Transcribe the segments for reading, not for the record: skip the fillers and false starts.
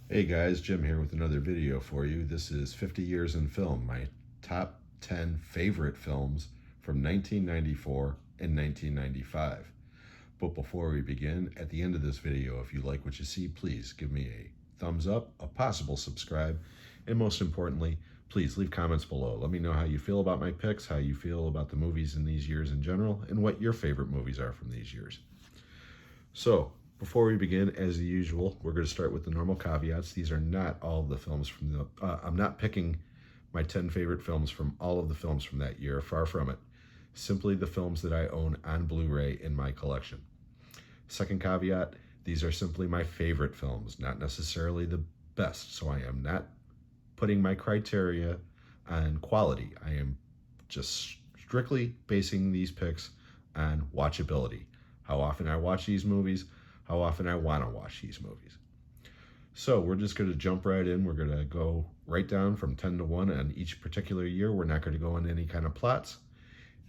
Hey guys, Jim here with another video for you. This is 50 Years in Film, my top 10 favorite films from 1994 and 1995. But before we begin, at the end of this video, if you like what you see, please give me a thumbs up, a possible subscribe, and most importantly, please leave comments below. Let me know how you feel about my picks, how you feel about the movies in these years in general, and what your favorite movies are from these years. So, before we begin, as usual, we're going to start with the normal caveats. These are not all of the films from the... I'm not picking my 10 favorite films from all of the films from that year, far from it. Simply the films that I own on Blu-ray in my collection. Second caveat, these are simply my favorite films, not necessarily the best. So I am not putting my criteria on quality. I am just strictly basing these picks on watchability. How often I watch these movies, how often I want to watch these movies. So we're just going to jump right in. We're going to go right down from 10 to 1 on each particular year. We're not going to go into any kind of plots.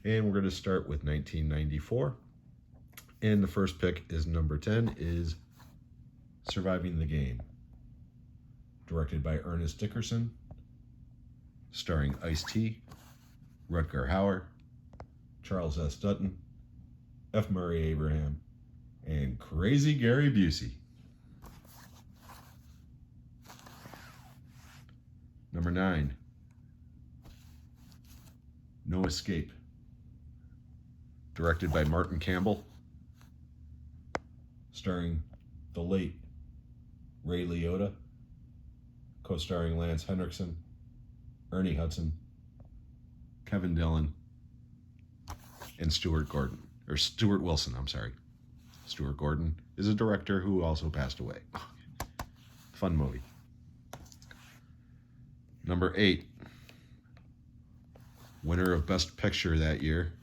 And we're going to start with 1994. And the first pick is number 10 is Surviving the Game. Directed by Ernest Dickerson. Starring Ice-T, Rutger Hauer, Charles S. Dutton, F. Murray Abraham, and Crazy Gary Busey. Number 9, No Escape. Directed by Martin Campbell. Starring the late Ray Liotta, co-starring Lance Henriksen, Ernie Hudson, Kevin Dillon, and Stuart Wilson, I'm sorry. Stuart Gordon is a director who also passed away. Fun movie. Number 8, winner of Best Picture that year,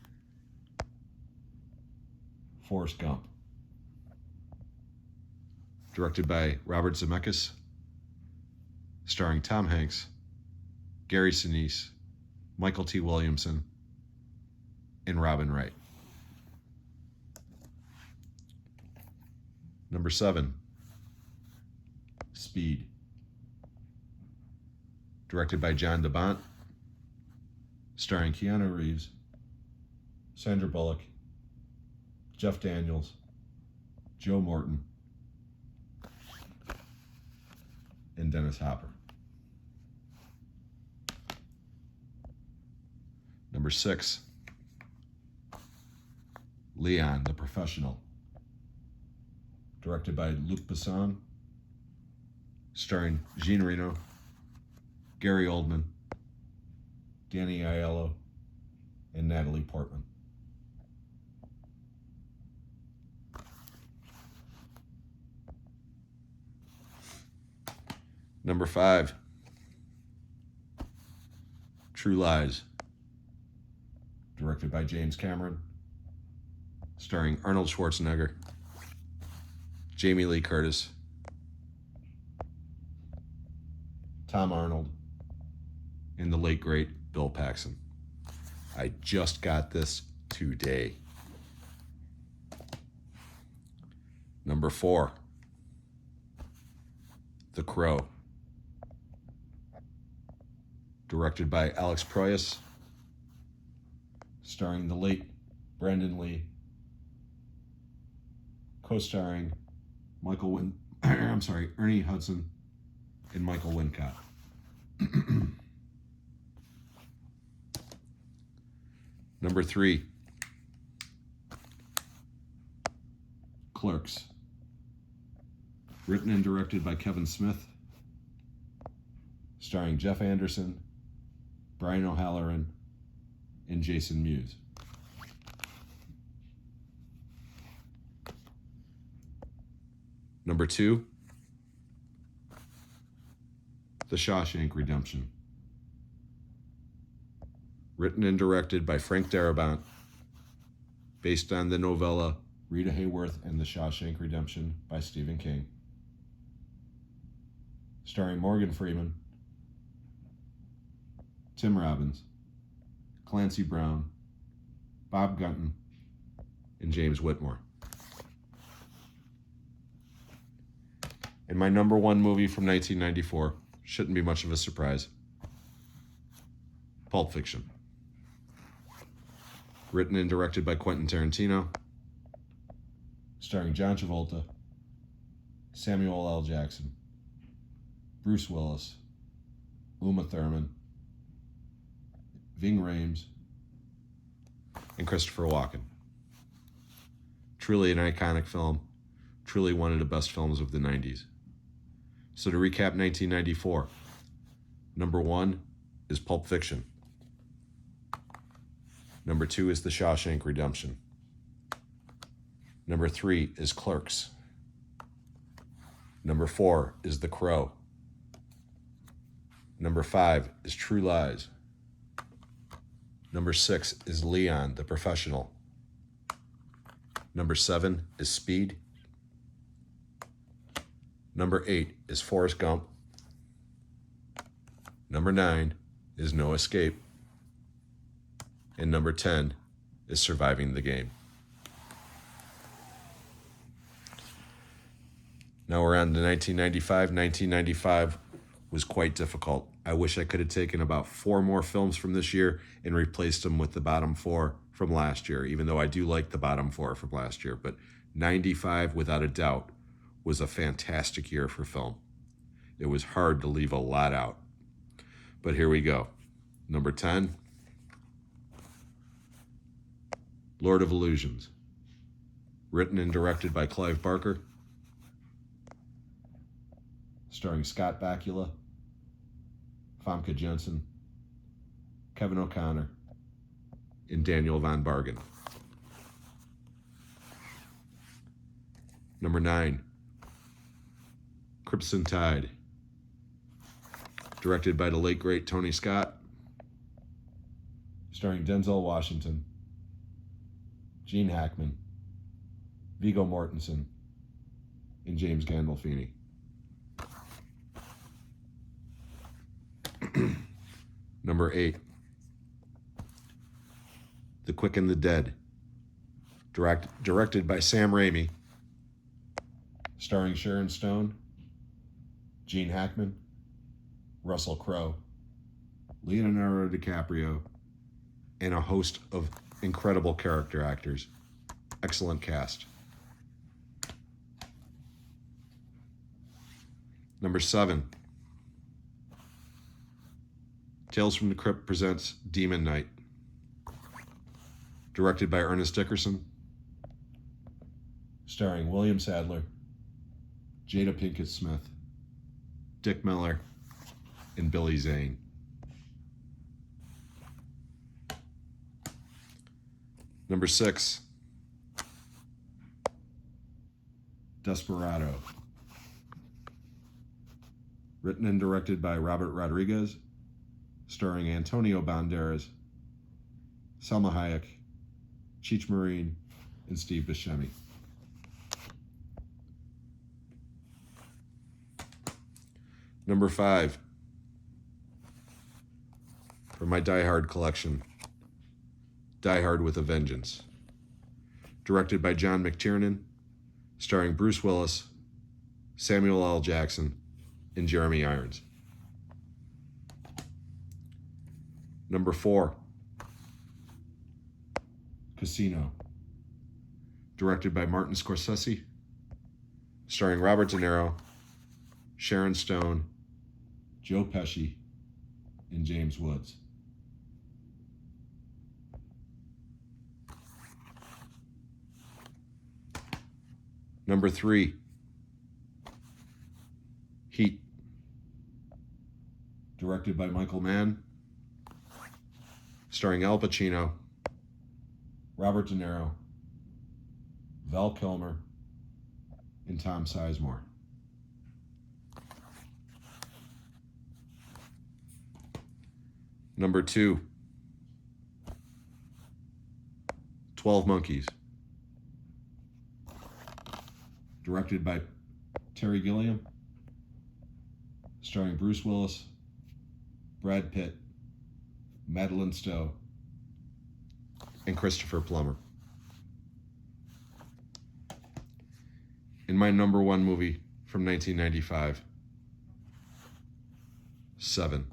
Forrest Gump. Directed by Robert Zemeckis, starring Tom Hanks, Gary Sinise, Michael T. Williamson, and Robin Wright. Number 7, Speed. Directed by John DeBont, starring Keanu Reeves, Sandra Bullock, Jeff Daniels, Joe Morton, and Dennis Hopper. Number 6, Leon, the Professional. Directed by Luc Besson, starring Jean Reno, Gary Oldman, Danny Aiello, and Natalie Portman. Number 5, True Lies. Directed by James Cameron, starring Arnold Schwarzenegger, Jamie Lee Curtis, Tom Arnold, and the late great Bill Paxton. I just got this today. Number 4, The Crow. Directed by Alex Proyas, starring the late Brandon Lee, co-starring Ernie Hudson and Michael Wincott. Number 3, Clerks. Written and directed by Kevin Smith, starring Jeff Anderson, Brian O'Halloran, and Jason Mewes. Number 2, The Shawshank Redemption. Written and directed by Frank Darabont, based on the novella Rita Hayworth and The Shawshank Redemption by Stephen King. Starring Morgan Freeman, Tim Robbins, Clancy Brown, Bob Gunton, and James Whitmore. And my number one movie from 1994, shouldn't be much of a surprise, Pulp Fiction. Written and directed by Quentin Tarantino, starring John Travolta, Samuel L. Jackson, Bruce Willis, Uma Thurman, Ving Rhames, and Christopher Walken. Truly an iconic film, truly one of the best films of the 90s. So to recap 1994, number one is Pulp Fiction. Number two is The Shawshank Redemption. Number three is Clerks. Number four is The Crow. Number five is True Lies. Number six is Leon, the Professional. Number seven is Speed. Number 8 is Forrest Gump. Number 9 is No Escape. And number 10 is Surviving the Game. Now we're on to 1995. 1995 was quite difficult. I wish I could have taken about 4 more films from this year and replaced them with the bottom 4 from last year, even though I do like the bottom 4 from last year. But 95, without a doubt, was a fantastic year for film. It was hard to leave a lot out. But here we go. Number 10, Lord of Illusions. Written and directed by Clive Barker. Starring Scott Bakula, Famke Janssen, Kevin O'Connor, and Daniel Van Bargen. Number 9, Crimson Tide. Directed by the late, great Tony Scott. Starring Denzel Washington, Gene Hackman, Viggo Mortensen, and James Gandolfini. Number 8, The Quick and the Dead. Directed by Sam Raimi. Starring Sharon Stone, Gene Hackman, Russell Crowe, Leonardo DiCaprio, and a host of incredible character actors. Excellent cast. Number 7, Tales from the Crypt presents Demon Knight. Directed by Ernest Dickerson. Starring William Sadler, Jada Pinkett Smith, Dick Miller, and Billy Zane. Number 6, Desperado. Written and directed by Robert Rodriguez, starring Antonio Banderas, Salma Hayek, Cheech Marin, and Steve Buscemi. Number 5, from my Die Hard collection, Die Hard with a Vengeance. Directed by John McTiernan, starring Bruce Willis, Samuel L. Jackson, and Jeremy Irons. Number 4, Casino. Directed by Martin Scorsese, starring Robert De Niro, Sharon Stone, Joe Pesci, and James Woods. Number 3, Heat. Directed by Michael Mann, starring Al Pacino, Robert De Niro, Val Kilmer, and Tom Sizemore. Number 2, 12 Monkeys. Directed by Terry Gilliam, starring Bruce Willis, Brad Pitt, Madeline Stowe, and Christopher Plummer. And my number 1 movie for from 1995. 7.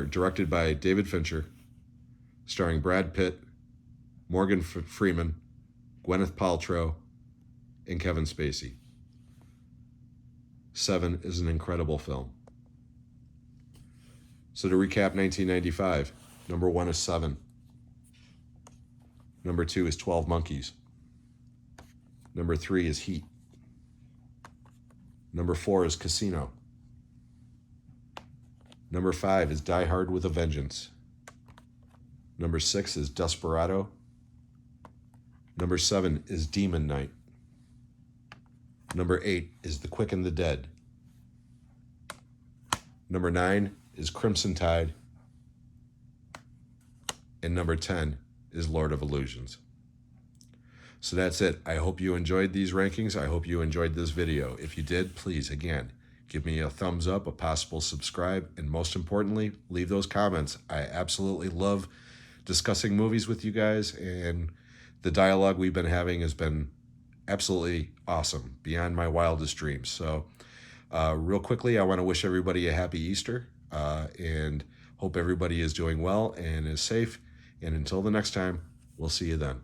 Directed by David Fincher, starring Brad Pitt, Morgan Freeman, Gwyneth Paltrow, and Kevin Spacey. 7 is an incredible film. So to recap 1995, number 1 is 7. Number 2 is 12 Monkeys. Number 3 is Heat. Number 4 is Casino. Number 5 is Die Hard with a Vengeance. Number 6 is Desperado. Number 7 is Demon Knight. Number 8 is The Quick and the Dead. Number 9 is Crimson Tide. And number 10 is Lord of Illusions. So that's it. I hope you enjoyed these rankings. I hope you enjoyed this video. If you did, please, again, give me a thumbs up, a possible subscribe, and most importantly, leave those comments. I absolutely love discussing movies with you guys, and the dialogue we've been having has been absolutely awesome, beyond my wildest dreams. So real quickly, I want to wish everybody a happy Easter, and hope everybody is doing well and is safe. And until the next time, we'll see you then.